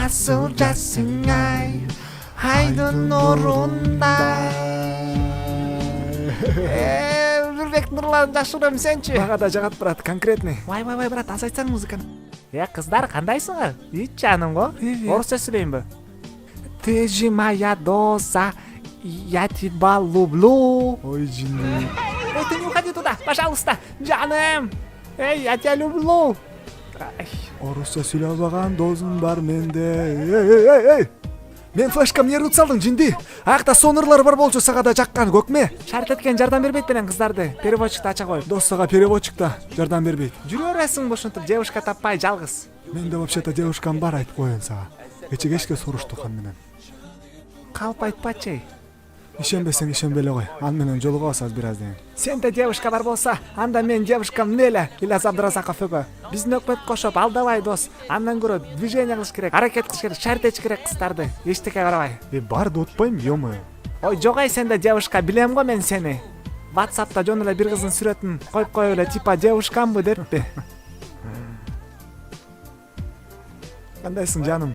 жасың ай айдын нурунда. Нурбек Нурлан жакшы көрөм, сенчи? Мага да жагат брат, конкретный. Вай брат, азайтсаң музыканы. Кыздар, кандайсыңар? Ич жаным го. Орусча сүйлөйүнбү? Ты же моя доза, я тебя люблю. Ой жинди. Ой, ты не уходи туда, пожалуйста, жаным. Эй, я тебя люблю. Орусча сүйлөй албаган досум бар менде. Эй. Мен флешка эмне рут салдың жинди? Акта сонурлар бар болчу, сага да жаккан көкме. Шарт эткен жардам бербейт менен кыздарды. Переводчикту ача коюп. Дос сага переводчикта жардам бербейт. Жүрө бересиң ушинтип, девушка таппай жалгыз. Менде вообще-то девушкам бар, айтып коеюн сага. Кече суруштук ан менен. Калп айтпачы эй. Ишенбесең ишенбей кой. Ан менен жолугабыз бир аздан. Сенде девушка бар болса, анда мен девушкам Неля Ильяс Абдыразаков өгө. Биздин өкмөт кошоп алдабай дос. Андан көрө движение кылыш керек, аракет кылыш керек, шарт этиш керек кыздарды. Эчтеке карабай. Барды утпайм, ё-моё. Ой, жок ай, сенде девушка, билем го мен сени. WhatsApp'та жөн эле бир кыздын сүрөтүн коюп коюп эле, типа девушкамбы деппи. Кандайсың жаным?